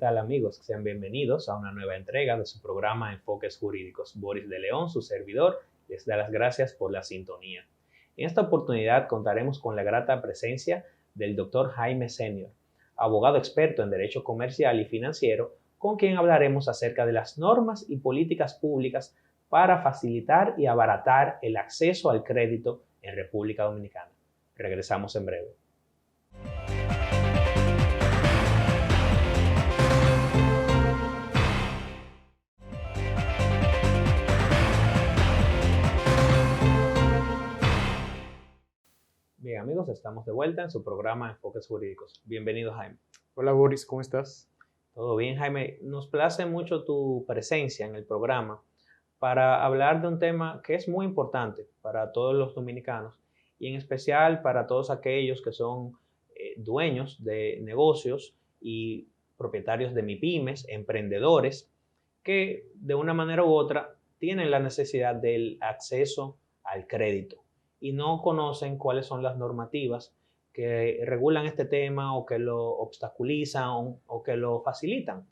tal amigos? Sean bienvenidos a una nueva entrega de su programa Enfoques Jurídicos. Boris de León, su servidor, les da las gracias por la sintonía. En esta oportunidad contaremos con la grata presencia del Dr. Jaime Senior, abogado experto en Derecho Comercial y Financiero, con quien hablaremos acerca de las normas y políticas públicas para facilitar y abaratar el acceso al crédito en República Dominicana. Regresamos en breve. Bien amigos, estamos de vuelta en su programa Enfoques Jurídicos. Bienvenido, Jaime. Hola Boris, ¿cómo estás? Todo bien, Jaime. Nos place mucho tu presencia en el programa para hablar de un tema que es muy importante para todos los dominicanos y en especial para todos aquellos que son dueños de negocios y propietarios de MIPYMES, emprendedores, que de una manera u otra tienen la necesidad del acceso al crédito y no conocen cuáles son las normativas que regulan este tema o que lo obstaculizan o que lo facilitan.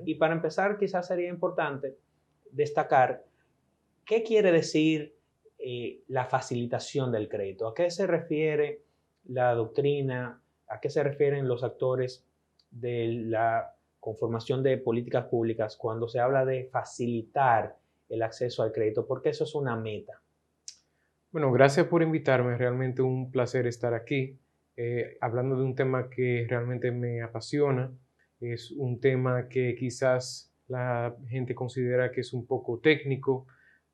Y para empezar, quizás sería importante destacar qué quiere decir la facilitación del crédito, a qué se refiere la doctrina, a qué se refieren los actores de la conformación de políticas públicas cuando se habla de facilitar el acceso al crédito, porque eso es una meta. Bueno, gracias por invitarme, realmente un placer estar aquí, hablando de un tema que realmente me apasiona. Es un tema que quizás la gente considera que es un poco técnico,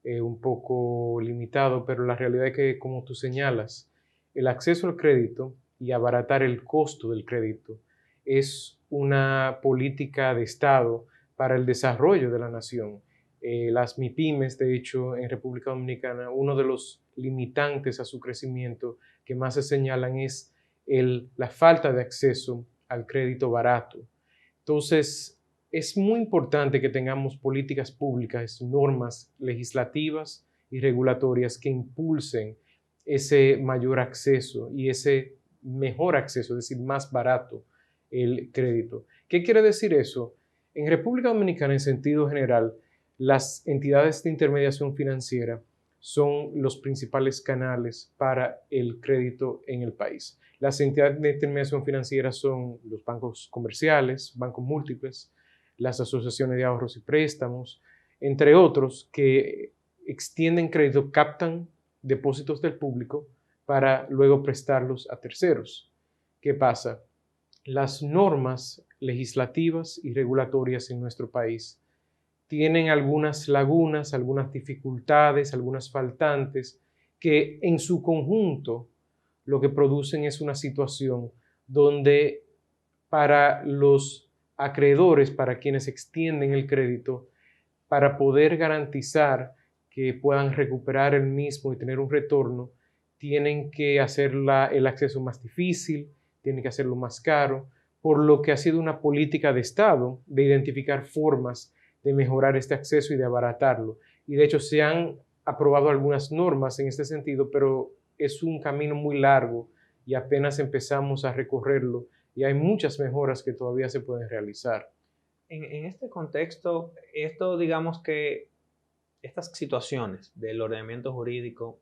un poco limitado, pero la realidad es que, como tú señalas, el acceso al crédito y abaratar el costo del crédito es una política de Estado para el desarrollo de la nación. Las MIPYMES, de hecho, en República Dominicana, uno de los limitantes a su crecimiento que más se señalan es la falta de acceso al crédito barato. Entonces, es muy importante que tengamos políticas públicas, normas legislativas y regulatorias que impulsen ese mayor acceso y ese mejor acceso, es decir, más barato el crédito. ¿Qué quiere decir eso? En República Dominicana, en sentido general, las entidades de intermediación financiera son los principales canales para el crédito en el país. Las entidades de intermediación financiera son los bancos comerciales, bancos múltiples, las asociaciones de ahorros y préstamos, entre otros, que extienden crédito, captan depósitos del público para luego prestarlos a terceros. ¿Qué pasa? Las normas legislativas y regulatorias en nuestro país tienen algunas lagunas, algunas dificultades, algunas faltantes que en su conjunto lo que producen es una situación donde para los acreedores, para quienes extienden el crédito, para poder garantizar que puedan recuperar el mismo y tener un retorno, tienen que hacer el acceso más difícil, tienen que hacerlo más caro, por lo que ha sido una política de Estado de identificar formas de mejorar este acceso y de abaratarlo. Y de hecho se han aprobado algunas normas en este sentido, pero es un camino muy largo y apenas empezamos a recorrerlo y hay muchas mejoras que todavía se pueden realizar. En este contexto, digamos que estas situaciones del ordenamiento jurídico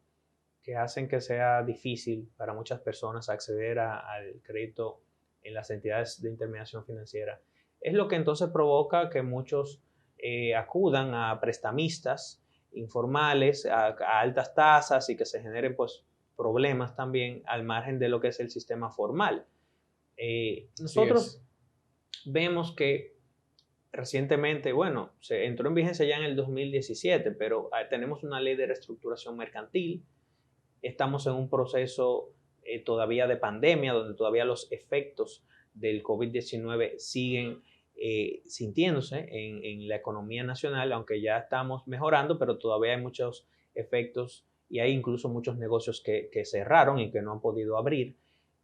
que hacen que sea difícil para muchas personas acceder al crédito en las entidades de intermediación financiera, es lo que entonces provoca que muchos acudan a prestamistas informales a altas tasas y que se generen pues problemas también al margen de lo que es el sistema formal. Nosotros vemos que recientemente, bueno, se entró en vigencia ya en el 2017, pero tenemos una ley de reestructuración mercantil. Estamos en un proceso todavía de pandemia, donde todavía los efectos del COVID-19 siguen sintiéndose en la economía nacional, aunque ya estamos mejorando, pero todavía hay muchos efectos y hay incluso muchos negocios que cerraron y que no han podido abrir.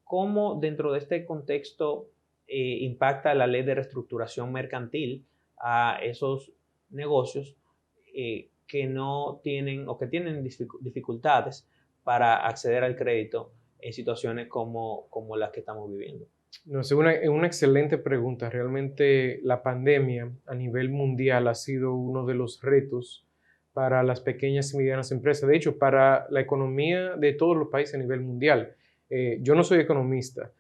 ¿Cómo dentro de este contexto impacta la ley de reestructuración mercantil a esos negocios que no tienen o que tienen dificultades para acceder al crédito en situaciones como las que estamos viviendo? No sé, una excelente pregunta. Realmente la pandemia a nivel mundial ha sido uno de los retos para las pequeñas y medianas empresas. De hecho, para la economía de todos los países a nivel mundial. Yo no soy economista,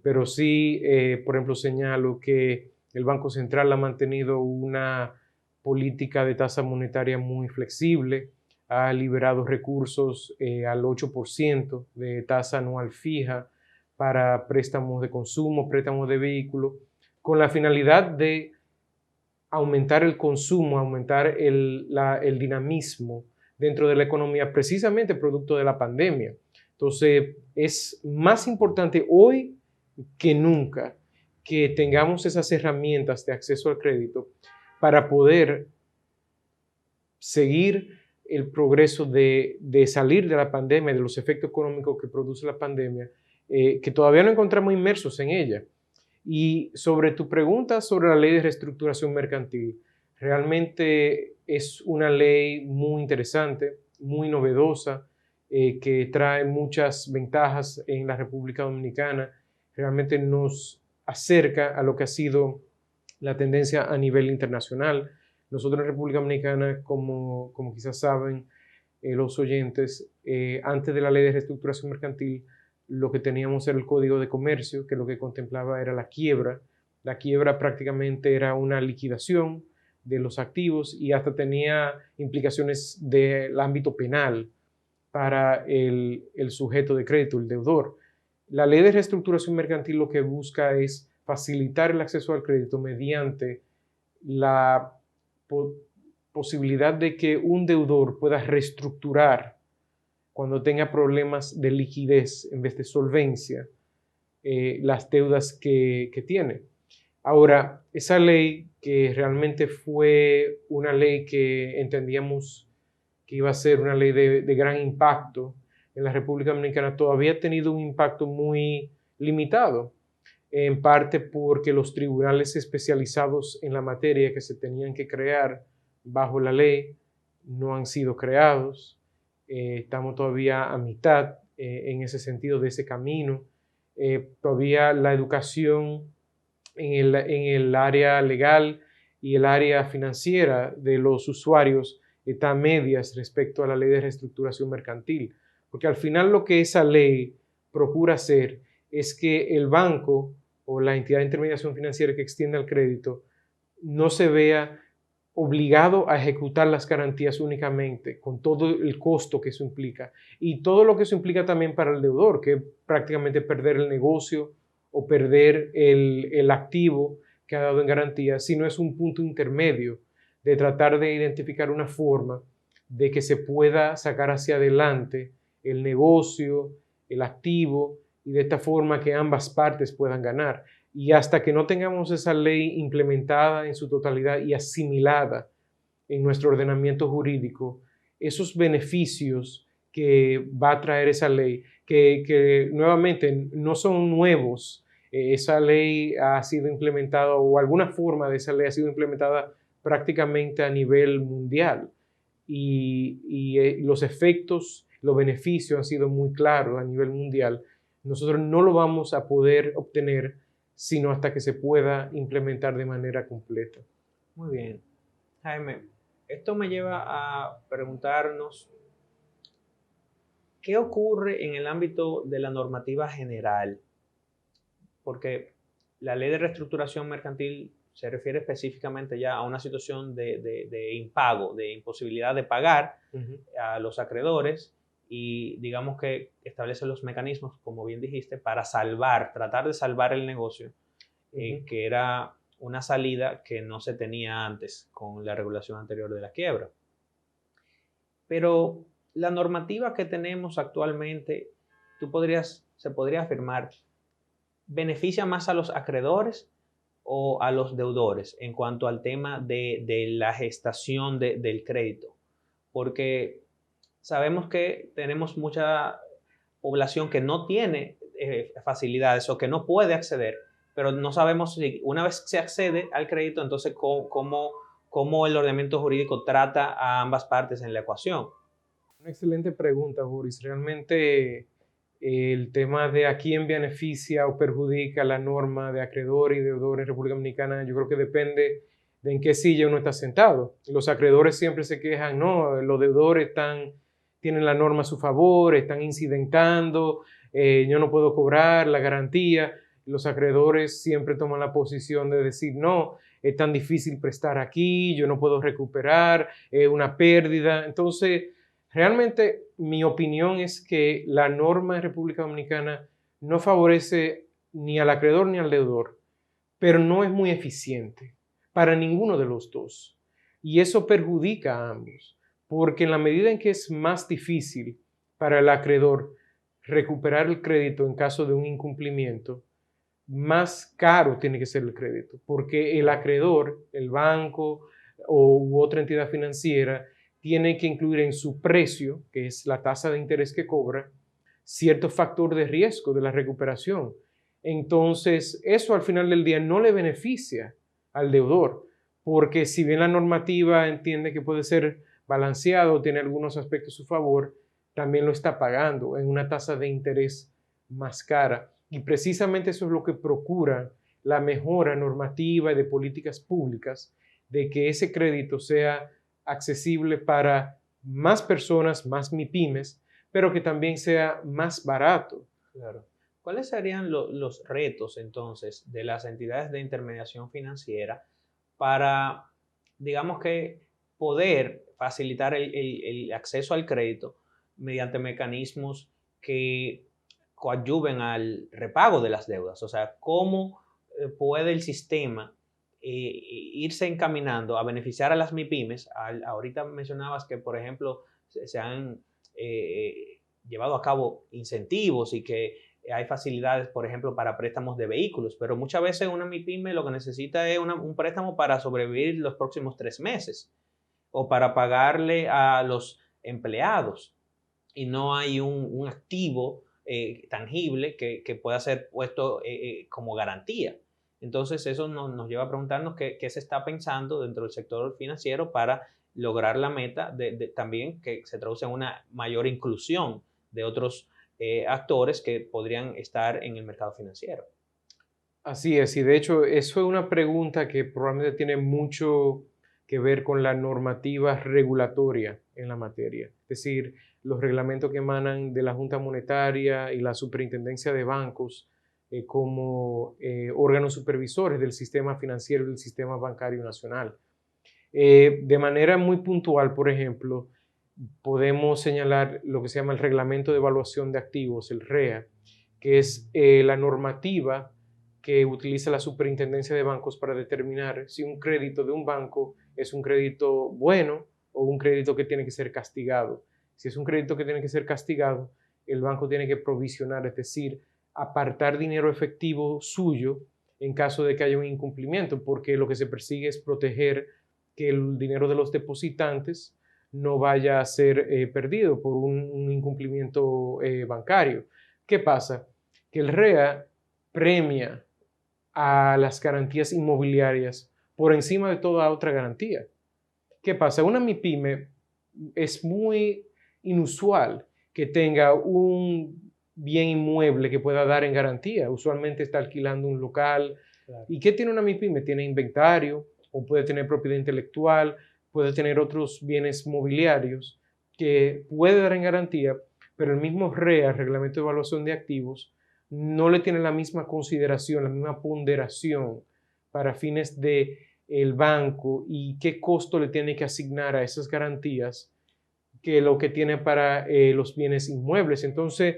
pero sí, por ejemplo, señalo que el Banco Central ha mantenido una política de tasa monetaria muy flexible, ha liberado recursos al 8% de tasa anual fija para préstamos de consumo, préstamos de vehículos, con la finalidad de aumentar el consumo, aumentar el dinamismo dentro de la economía, precisamente producto de la pandemia. Entonces, es más importante hoy que nunca que tengamos esas herramientas de acceso al crédito para poder seguir el progreso de salir de la pandemia, de los efectos económicos que produce la pandemia, que todavía no encontramos inmersos en ella. Y sobre tu pregunta sobre la ley de reestructuración mercantil, realmente es una ley muy interesante, muy novedosa, que trae muchas ventajas en la República Dominicana. Realmente nos acerca a lo que ha sido la tendencia a nivel internacional. Nosotros en República Dominicana, como quizás saben los oyentes, antes de la ley de reestructuración mercantil, lo que teníamos era el Código de Comercio, que lo que contemplaba era la quiebra. La quiebra prácticamente era una liquidación de los activos y hasta tenía implicaciones del ámbito penal para el sujeto de crédito, el deudor. La ley de reestructuración mercantil lo que busca es facilitar el acceso al crédito mediante la posibilidad de que un deudor pueda reestructurar cuando tenga problemas de liquidez en vez de solvencia, las deudas que tiene. Ahora, esa ley que realmente fue una ley que entendíamos que iba a ser una ley de gran impacto en la República Dominicana, todavía ha tenido un impacto muy limitado, en parte porque los tribunales especializados en la materia que se tenían que crear bajo la ley no han sido creados. Estamos todavía a mitad en ese sentido de ese camino. Todavía la educación en el área legal y el área financiera de los usuarios está a medias respecto a la ley de reestructuración mercantil, porque al final lo que esa ley procura hacer es que el banco o la entidad de intermediación financiera que extienda el crédito no se vea obligado a ejecutar las garantías únicamente, con todo el costo que eso implica y todo lo que eso implica también para el deudor, que es prácticamente perder el negocio o perder el activo que ha dado en garantía, sino es un punto intermedio de tratar de identificar una forma de que se pueda sacar hacia adelante el negocio, el activo, y de esta forma que ambas partes puedan ganar. Y hasta que no tengamos esa ley implementada en su totalidad y asimilada en nuestro ordenamiento jurídico, esos beneficios que va a traer esa ley, que nuevamente no son nuevos, esa ley ha sido implementada o alguna forma de esa ley ha sido implementada prácticamente a nivel mundial y los efectos, los beneficios han sido muy claros a nivel mundial. Nosotros no lo vamos a poder obtener sino hasta que se pueda implementar de manera completa. Muy bien. Jaime, esto me lleva a preguntarnos qué ocurre en el ámbito de la normativa general, porque la ley de reestructuración mercantil se refiere específicamente ya a una situación de impago, de imposibilidad de pagar a los acreedores y digamos que establece los mecanismos, como bien dijiste, para salvar, tratar de salvar el negocio, que era una salida que no se tenía antes con la regulación anterior de la quiebra. Pero la normativa que tenemos actualmente, se podría afirmar, beneficia más a los acreedores o a los deudores en cuanto al tema de la gestación del crédito, porque sabemos que tenemos mucha población que no tiene facilidades o que no puede acceder, pero no sabemos si una vez se accede al crédito, entonces cómo el ordenamiento jurídico trata a ambas partes en la ecuación. Una excelente pregunta, Boris. Realmente el tema de a quién beneficia o perjudica la norma de acreedor y deudor en República Dominicana, yo creo que depende de en qué silla uno está sentado. Los acreedores siempre se quejan, no, los deudores tienen la norma a su favor, están incidentando, yo no puedo cobrar la garantía. Los acreedores siempre toman la posición de decir, no, es tan difícil prestar aquí, yo no puedo recuperar, es una pérdida. Entonces, realmente mi opinión es que la norma en República Dominicana no favorece ni al acreedor ni al deudor, pero no es muy eficiente para ninguno de los dos. Y eso perjudica a ambos, porque en la medida en que es más difícil para el acreedor recuperar el crédito en caso de un incumplimiento, más caro tiene que ser el crédito, porque el acreedor, el banco u otra entidad financiera, tiene que incluir en su precio, que es la tasa de interés que cobra, cierto factor de riesgo de la recuperación. Entonces, eso al final del día no le beneficia al deudor, porque si bien la normativa entiende que puede ser balanceado, tiene algunos aspectos a su favor, también lo está pagando en una tasa de interés más cara. Y precisamente eso es lo que procura la mejora normativa y de políticas públicas, de que ese crédito sea accesible para más personas, más MIPYMES, pero que también sea más barato. Claro. ¿Cuáles serían los retos entonces de las entidades de intermediación financiera para, digamos que, poder facilitar el acceso al crédito mediante mecanismos que coadyuven al repago de las deudas? O sea, ¿cómo puede el sistema irse encaminando a beneficiar a las MIPYMES? Ahorita mencionabas que, por ejemplo, se han llevado a cabo incentivos y que hay facilidades, por ejemplo, para préstamos de vehículos, pero muchas veces una MIPYME lo que necesita es un préstamo para sobrevivir los próximos 3 meses o para pagarle a los empleados, y no hay un activo tangible que pueda ser puesto como garantía. Entonces eso nos lleva a preguntarnos qué se está pensando dentro del sector financiero para lograr la meta de también que se traduce en una mayor inclusión de otros actores que podrían estar en el mercado financiero. Así es, y de hecho eso es una pregunta que probablemente tiene mucho que ver con la normativa regulatoria en la materia. Es decir, los reglamentos que emanan de la Junta Monetaria y la Superintendencia de Bancos como órganos supervisores del sistema financiero y del sistema bancario nacional. De manera muy puntual, por ejemplo, podemos señalar lo que se llama el Reglamento de Evaluación de Activos, el REA, que es la normativa que utiliza la Superintendencia de Bancos para determinar si un crédito de un banco es un crédito bueno o un crédito que tiene que ser castigado. Si es un crédito que tiene que ser castigado, el banco tiene que provisionar, es decir, apartar dinero efectivo suyo en caso de que haya un incumplimiento, porque lo que se persigue es proteger que el dinero de los depositantes no vaya a ser perdido por un incumplimiento bancario. ¿Qué pasa? Que el REA premia a las garantías inmobiliarias por encima de toda otra garantía. ¿Qué pasa? Una MIPYME es muy inusual que tenga un bien inmueble que pueda dar en garantía. Usualmente está alquilando un local. Claro. ¿Y qué tiene una MIPYME? Tiene inventario, o puede tener propiedad intelectual, puede tener otros bienes mobiliarios que puede dar en garantía, pero el mismo REA, Reglamento de Evaluación de Activos, no le tiene la misma consideración, la misma ponderación para fines de el banco y qué costo le tiene que asignar a esas garantías que lo que tiene para los bienes inmuebles. Entonces,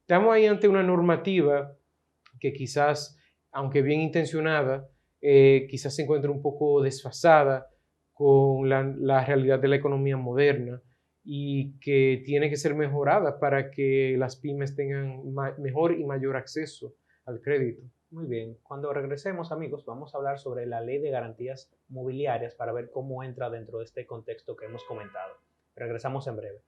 estamos ahí ante una normativa que quizás, aunque bien intencionada, quizás se encuentre un poco desfasada con la realidad de la economía moderna y que tiene que ser mejorada para que las pymes tengan mejor y mayor acceso al crédito. Muy bien, cuando regresemos, amigos, vamos a hablar sobre la ley de garantías mobiliarias para ver cómo entra dentro de este contexto que hemos comentado. Regresamos en breve.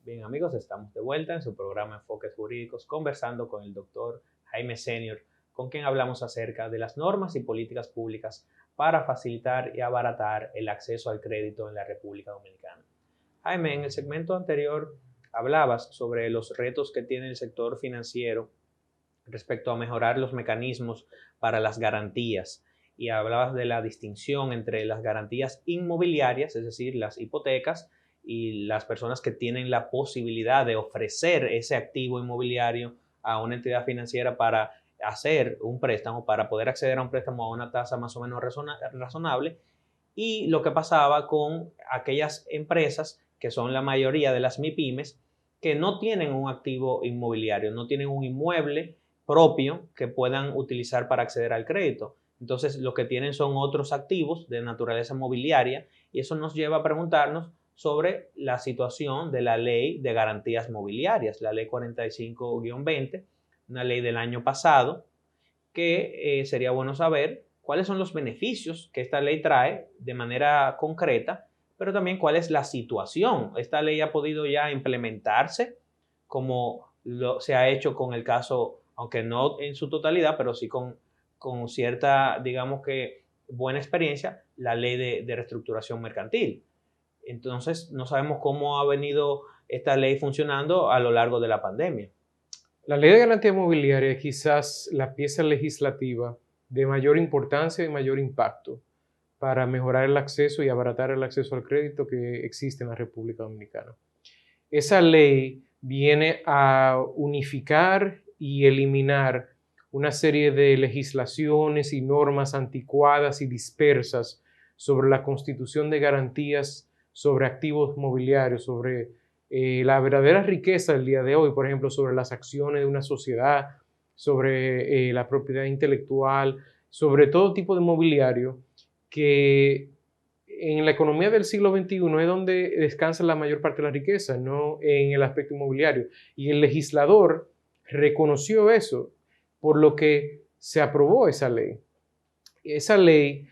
Bien, amigos, estamos de vuelta en su programa Enfoques Jurídicos, conversando con el doctor Jaime Senior con quien hablamos acerca de las normas y políticas públicas para facilitar y abaratar el acceso al crédito en la República Dominicana. Jaime, en el segmento anterior hablabas sobre los retos que tiene el sector financiero respecto a mejorar los mecanismos para las garantías y hablabas de la distinción entre las garantías inmobiliarias, es decir, las hipotecas, y las personas que tienen la posibilidad de ofrecer ese activo inmobiliario a una entidad financiera para hacer un préstamo, para poder acceder a un préstamo a una tasa más o menos razonable, y lo que pasaba con aquellas empresas que son la mayoría de las MIPYMES que no tienen un activo inmobiliario, no tienen un inmueble propio que puedan utilizar para acceder al crédito. Entonces, lo que tienen son otros activos de naturaleza mobiliaria y eso nos lleva a preguntarnos sobre la situación de la ley de garantías mobiliarias, la ley 45-20, una ley del año pasado, que sería bueno saber cuáles son los beneficios que esta ley trae de manera concreta, pero también cuál es la situación. Esta ley ha podido ya implementarse como se ha hecho con el caso, aunque no en su totalidad, pero sí con cierta, digamos que, buena experiencia, la ley de reestructuración mercantil. Entonces, no sabemos cómo ha venido esta ley funcionando a lo largo de la pandemia. La ley de garantía mobiliaria es quizás la pieza legislativa de mayor importancia y mayor impacto para mejorar el acceso y abaratar el acceso al crédito que existe en la República Dominicana. Esa ley viene a unificar y eliminar una serie de legislaciones y normas anticuadas y dispersas sobre la constitución de garantías sobre activos mobiliarios, sobre la verdadera riqueza del día de hoy, por ejemplo, sobre las acciones de una sociedad, sobre la propiedad intelectual, sobre todo tipo de mobiliario que en la economía del siglo XXI es donde descansa la mayor parte de la riqueza, no en el aspecto inmobiliario. Y el legislador reconoció eso, por lo que se aprobó esa ley. Esa ley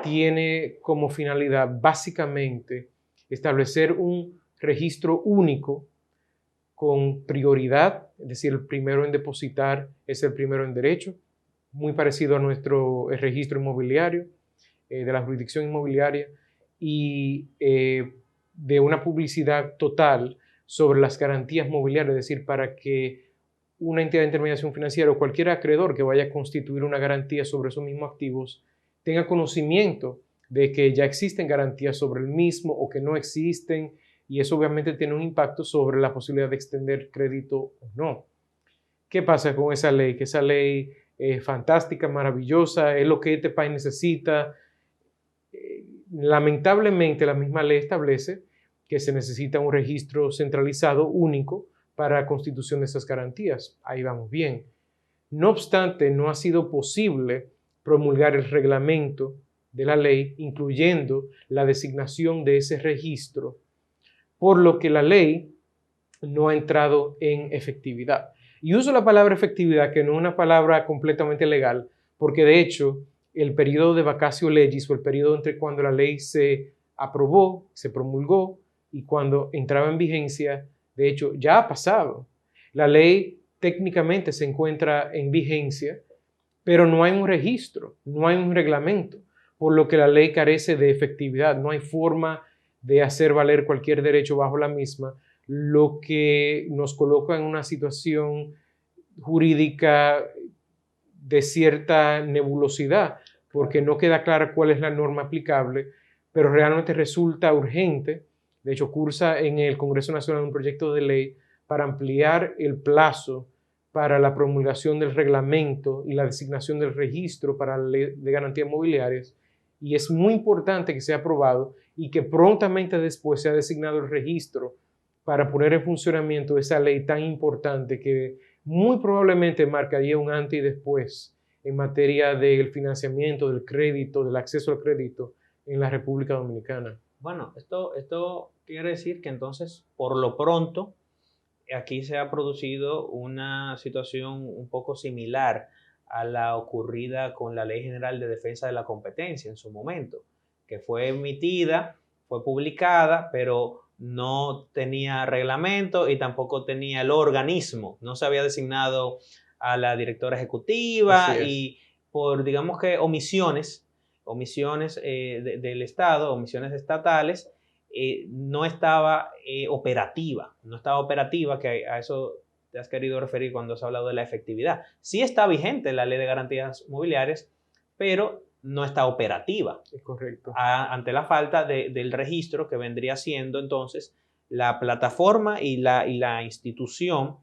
tiene como finalidad básicamente establecer un registro único con prioridad, es decir, el primero en depositar es el primero en derecho, muy parecido a nuestro registro inmobiliario, de la jurisdicción inmobiliaria, y de una publicidad total sobre las garantías mobiliarias, es decir, para que una entidad de intermediación financiera o cualquier acreedor que vaya a constituir una garantía sobre esos mismos activos tenga conocimiento de que ya existen garantías sobre el mismo o que no existen, y eso obviamente tiene un impacto sobre la posibilidad de extender crédito o no. ¿Qué pasa con esa ley? Que esa ley es fantástica, maravillosa, es lo que este país necesita. Lamentablemente, la misma ley establece que se necesita un registro centralizado único para la constitución de esas garantías. Ahí vamos bien. No obstante, no ha sido posible promulgar el reglamento de la ley, incluyendo la designación de ese registro, por lo que la ley no ha entrado en efectividad. Y uso la palabra efectividad, que no es una palabra completamente legal, porque de hecho el periodo de vacatio legis, o el periodo entre cuando la ley se aprobó, se promulgó, y cuando entraba en vigencia, de hecho ya ha pasado. La ley técnicamente se encuentra en vigencia, pero no hay un registro, no hay un reglamento, por lo que la ley carece de efectividad. No hay forma de hacer valer cualquier derecho bajo la misma, lo que nos coloca en una situación jurídica de cierta nebulosidad, porque no queda clara cuál es la norma aplicable, pero realmente resulta urgente. De hecho, cursa en el Congreso Nacional un proyecto de ley para ampliar el plazo para la promulgación del reglamento y la designación del registro para la ley de garantías mobiliarias, y es muy importante que sea aprobado y que prontamente después sea designado el registro para poner en funcionamiento esa ley tan importante que muy probablemente marcaría un antes y después en materia del financiamiento, del crédito, del acceso al crédito en la República Dominicana. Bueno, esto quiere decir que entonces, por lo pronto, aquí se ha producido una situación un poco similar a la ocurrida con la Ley General de Defensa de la Competencia en su momento, que fue emitida, fue publicada, pero no tenía reglamento y tampoco tenía el organismo, no se había designado a la directora Así ejecutiva es. y por, digamos que, omisiones del Estado, omisiones estatales, no estaba operativa, que a eso te has querido referir cuando has hablado de la efectividad. Sí está vigente la ley de garantías mobiliarias, pero no está operativa Es correcto. ante la falta del registro que vendría siendo entonces la plataforma y la institución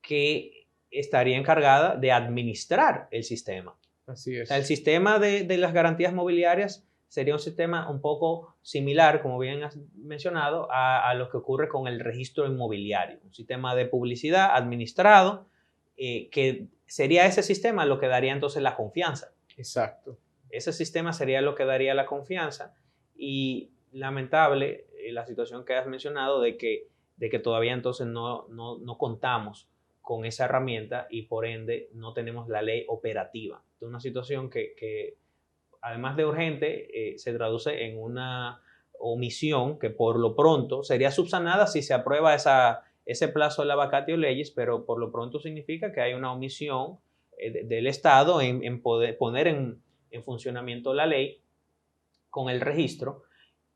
que estaría encargada de administrar el sistema. Así O sea, el es. sistema de las garantías mobiliarias sería un sistema un poco similar, como bien has mencionado, a lo que ocurre con el registro inmobiliario, un sistema de publicidad administrado, que sería ese sistema lo que daría entonces la confianza. Exacto. Ese sistema sería lo que daría la confianza y lamentable la situación que has mencionado de que todavía entonces no contamos con esa herramienta y por ende no tenemos la ley operativa. Es una situación que además de urgente se traduce en una omisión que por lo pronto sería subsanada si se aprueba ese plazo de la vacatio leyes, pero por lo pronto significa que hay una omisión del Estado en poder poner en funcionamiento la ley con el registro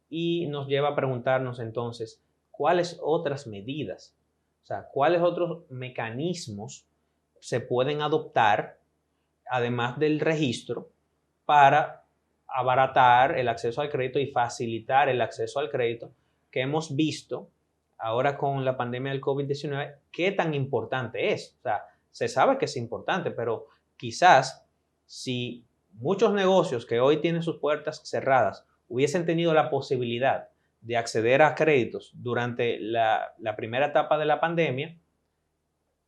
y nos lleva a preguntarnos entonces, ¿cuáles otras medidas, o sea, cuáles otros mecanismos se pueden adoptar, además del registro, para abaratar el acceso al crédito y facilitar el acceso al crédito que hemos visto ahora con la pandemia del COVID-19, qué tan importante es? O sea, se sabe que es importante, pero quizás si muchos negocios que hoy tienen sus puertas cerradas hubiesen tenido la posibilidad de acceder a créditos durante la primera etapa de la pandemia,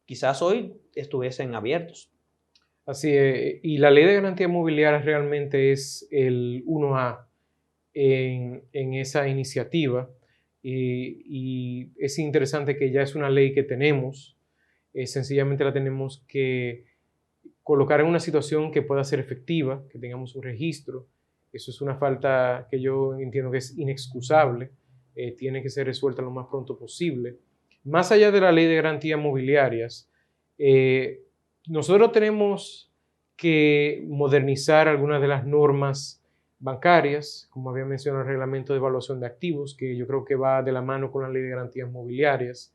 quizás hoy estuviesen abiertos. Así es. Y la ley de garantía mobiliaria realmente es el 1A en esa iniciativa. Y es interesante que ya es una ley que tenemos. Sencillamente la tenemos que colocar en una situación que pueda ser efectiva, que tengamos un registro. Eso es una falta que yo entiendo que es inexcusable. Tiene que ser resuelta lo más pronto posible. Más allá de la ley de garantías mobiliarias, nosotros tenemos que modernizar algunas de las normas bancarias, como había mencionado el reglamento de evaluación de activos, que yo creo que va de la mano con la ley de garantías mobiliarias.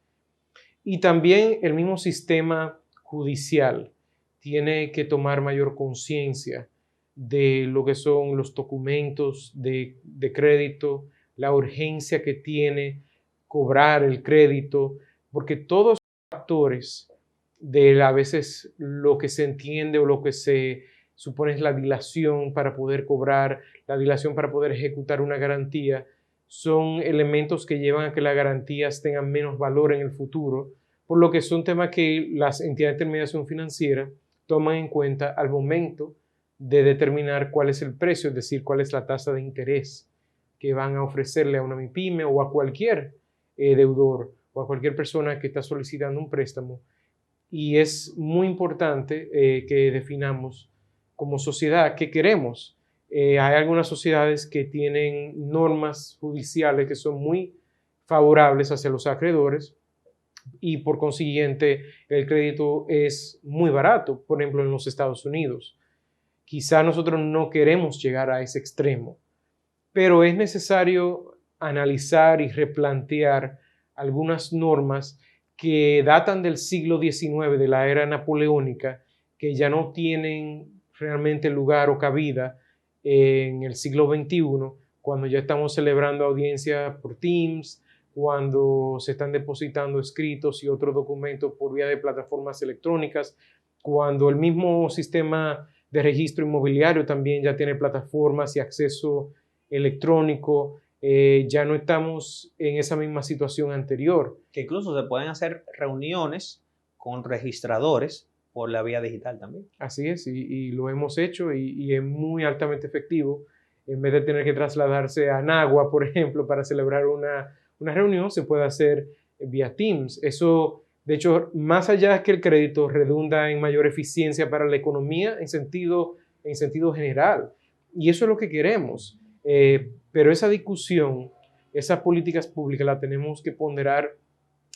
Y también el mismo sistema judicial tiene que tomar mayor conciencia de lo que son los documentos de crédito, la urgencia que tiene cobrar el crédito, porque todos los factores de a veces lo que se entiende o lo que se supone es la dilación para poder cobrar, la dilación para poder ejecutar una garantía, son elementos que llevan a que las garantías tengan menos valor en el futuro, por lo que son temas que las entidades de intermediación financiera toman en cuenta al momento de determinar cuál es el precio, es decir, cuál es la tasa de interés que van a ofrecerle a una MIPYME o a cualquier deudor o a cualquier persona que está solicitando un préstamo. Y es muy importante que definamos como sociedad qué queremos. Hay algunas sociedades que tienen normas judiciales que son muy favorables hacia los acreedores y por consiguiente el crédito es muy barato, por ejemplo en los Estados Unidos. Quizá nosotros no queremos llegar a ese extremo, pero es necesario analizar y replantear algunas normas que datan del siglo XIX, de la era napoleónica, que ya no tienen realmente lugar o cabida en el siglo XXI, cuando ya estamos celebrando audiencias por Teams, cuando se están depositando escritos y otros documentos por vía de plataformas electrónicas, cuando el mismo sistema de registro inmobiliario también ya tiene plataformas y acceso electrónico. Ya no estamos en esa misma situación anterior. Que incluso se pueden hacer reuniones con registradores por la vía digital también. Así es, y lo hemos hecho y es muy altamente efectivo. En vez de tener que trasladarse a Nagua, por ejemplo, para celebrar una reunión, se puede hacer vía Teams. Eso, de hecho, más allá que el crédito, redunda en mayor eficiencia para la economía en sentido general. Y eso es lo que queremos. Pero esa discusión, esas políticas públicas, la tenemos que ponderar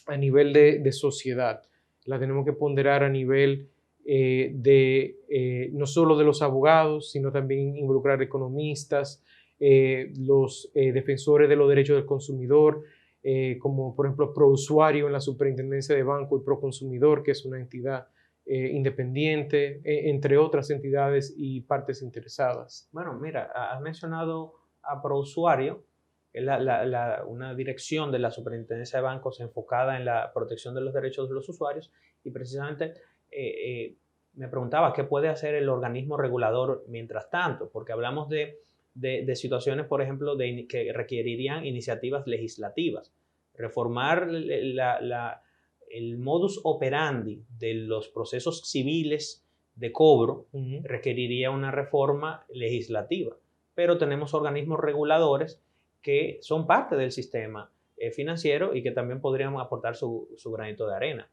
a nivel de sociedad. La tenemos que ponderar a nivel no solo de los abogados, sino también involucrar economistas, los defensores de los derechos del consumidor, como por ejemplo Prousuario en la Superintendencia de Banco y Proconsumidor, que es una entidad independiente, entre otras entidades y partes interesadas. Bueno, mira, has mencionado a Prousuario, que es una dirección de la Superintendencia de Bancos enfocada en la protección de los derechos de los usuarios, y precisamente me preguntaba qué puede hacer el organismo regulador mientras tanto, porque hablamos de situaciones, por ejemplo, que requerirían iniciativas legislativas, reformar el modus operandi de los procesos civiles de cobro requeriría una reforma legislativa, pero tenemos organismos reguladores que son parte del sistema financiero y que también podrían aportar su granito de arena.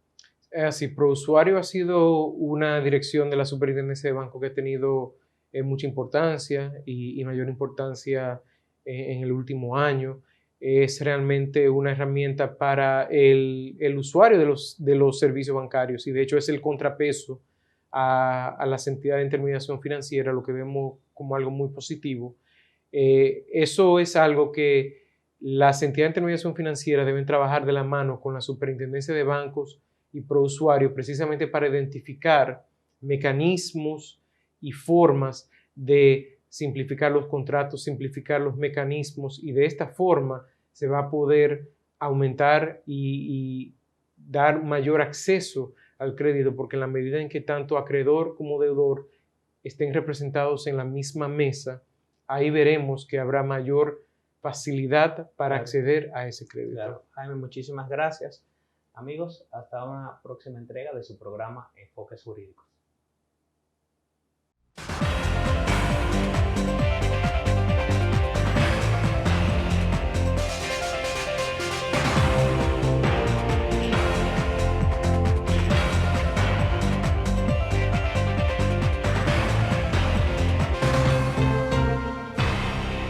Así, Prousuario ha sido una dirección de la Superintendencia de Banco que ha tenido mucha importancia y mayor importancia en el último año. Es realmente una herramienta para el usuario de los servicios bancarios, y de hecho es el contrapeso a las entidades de intermediación financiera, lo que vemos como algo muy positivo. Eso es algo que las entidades de intermediación financiera deben trabajar de la mano con la Superintendencia de Bancos y Prousuario, precisamente para identificar mecanismos y formas de simplificar los contratos, simplificar los mecanismos, y de esta forma se va a poder aumentar y dar mayor acceso al crédito, porque en la medida en que tanto acreedor como deudor estén representados en la misma mesa, ahí veremos que habrá mayor facilidad para acceder a ese crédito. Claro. Jaime, muchísimas gracias. Amigos, hasta una próxima entrega de su programa Enfoques Jurídicos.